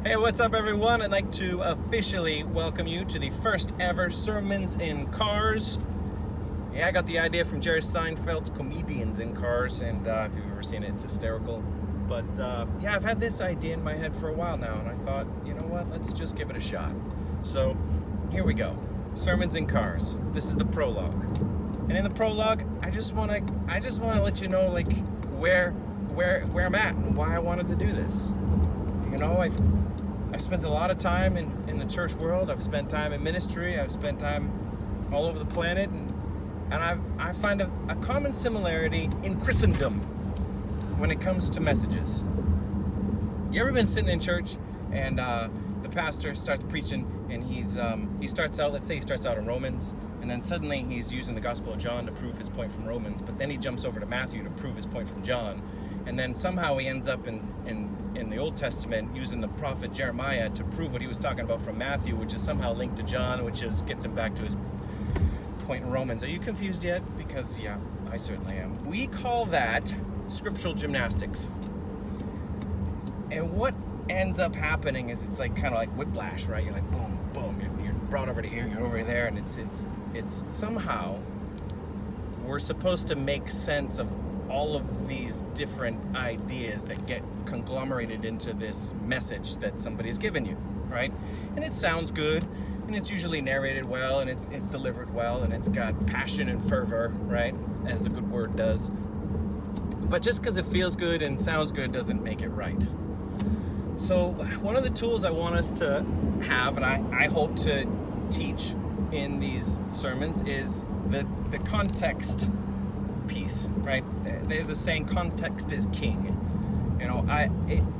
Hey, what's up, everyone? I'd like to officially welcome you to the first ever Sermons in Cars. Yeah, I got the idea from Jerry Seinfeld's Comedians in Cars, and if you've ever seen it, it's hysterical. But yeah, I've had this idea in my head for a while now, and I thought, you know what, let's just give it a shot. So here we go. Sermons in Cars. This is the prologue. And in the prologue, I just want to let you know, like, where I'm at and why I wanted to do this. You know, I've spent a lot of time in the church world. I've spent time in ministry. I've spent time all over the planet, and I find a common similarity in Christendom when it comes to messages. You ever been sitting in church and the pastor starts preaching, and he starts out, let's say he starts out in Romans, and then suddenly he's using the Gospel of John to prove his point from Romans, but then he jumps over to Matthew to prove his point from John, and then somehow he ends up in the Old Testament using the prophet Jeremiah to prove what he was talking about from Matthew, which is somehow linked to John, which gets him back to his point in Romans. Are you confused yet? Because yeah, I certainly am. We call that scriptural gymnastics. And what ends up happening is it's like kind of like whiplash, right? You're like boom, boom, you're brought over to here, you're over there, and it's somehow we're supposed to make sense of all of these different ideas that get conglomerated into this message that somebody's given you, right? And it sounds good, and it's usually narrated well, and it's delivered well, and it's got passion and fervor, right? As the good word does. But just because it feels good and sounds good doesn't make it right. So one of the tools I want us to have, and I hope to teach in these sermons, is the context piece, right? There's a saying, context is king. You know,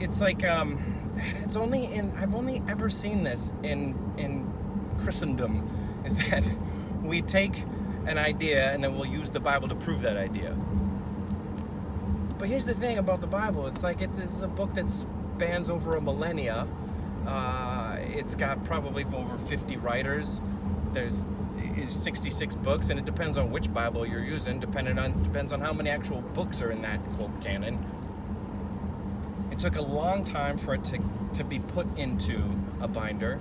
it's like I've only ever seen this in Christendom, is that we take an idea and then we'll use the Bible to prove that idea. But here's the thing about the Bible, it's like this is a book that spans over a millennia. It's got probably over 50 writers. There's 66 books, and it depends on which Bible you're using, depends on how many actual books are in that quote canon. It took a long time for it to be put into a binder.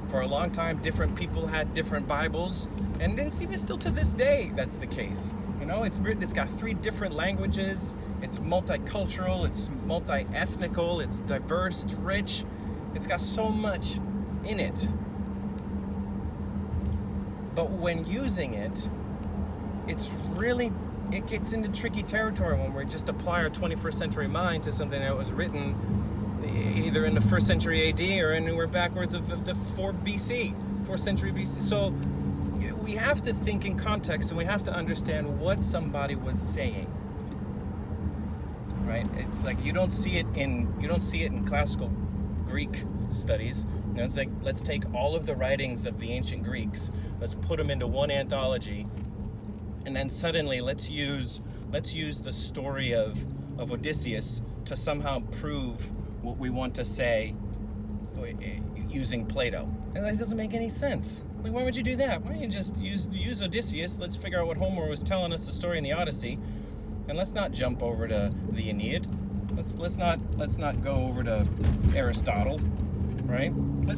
For a long time, different people had different Bibles, and it's even still to this day that's the case. You know, it's got 3 different languages, it's multicultural, it's multi-ethnical, it's diverse, it's rich, it's got so much in it. But when using it, it gets into tricky territory when we just apply our 21st century mind to something that was written either in the 1st century AD or anywhere backwards of the 4th century BC. So we have to think in context, and we have to understand what somebody was saying. Right? It's like you don't see it in classical Greek studies. You know, it's like, let's take all of the writings of the ancient Greeks, let's put them into one anthology, and then suddenly let's use the story of Odysseus to somehow prove what we want to say using Plato. And that doesn't make any sense. Like, why would you do that? Why don't you just use Odysseus? Let's figure out what Homer was telling us the story in the Odyssey, and let's not jump over to the Aeneid. Let's not go over to Aristotle, right? What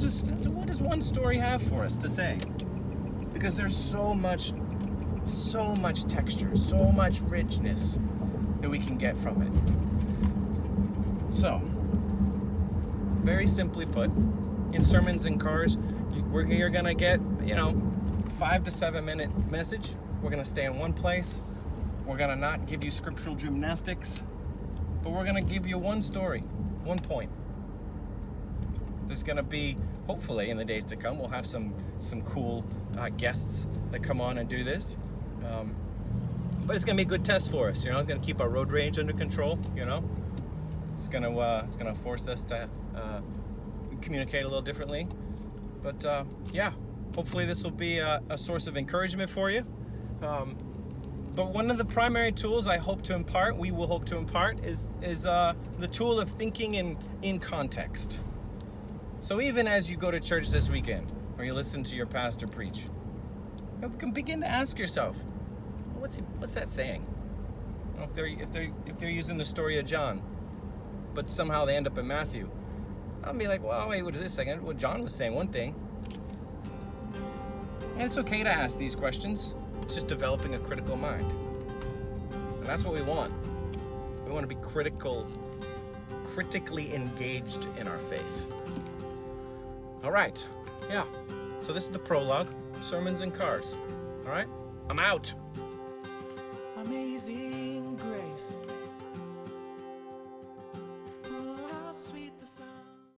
does one story have for us to say? Because there's so much texture, so much richness that we can get from it. So, very simply put, in Sermons in Cars, you're gonna get, 5 to 7 minute message. We're gonna stay in one place. We're gonna not give you scriptural gymnastics, but we're gonna give you one story, one point. There's gonna be, hopefully in the days to come, we'll have some cool guests that come on and do this. But it's gonna be a good test for us. It's gonna keep our road rage under control. It's gonna force us to communicate a little differently. But yeah, hopefully this will be a source of encouragement for you. But one of the primary tools we will hope to impart, is the tool of thinking in context. So even as you go to church this weekend, or you listen to your pastor preach, you can begin to ask yourself, what's that saying? If they're using the story of John, but somehow they end up in Matthew, I'll be like, well, wait, what is this second? Well, John was saying one thing. And it's okay to ask these questions. It's just developing a critical mind. And that's what we want. We want to be critically engaged in our faith. All right, yeah. So this is the prologue, Sermons in Cars. All right, I'm out. Amazing grace.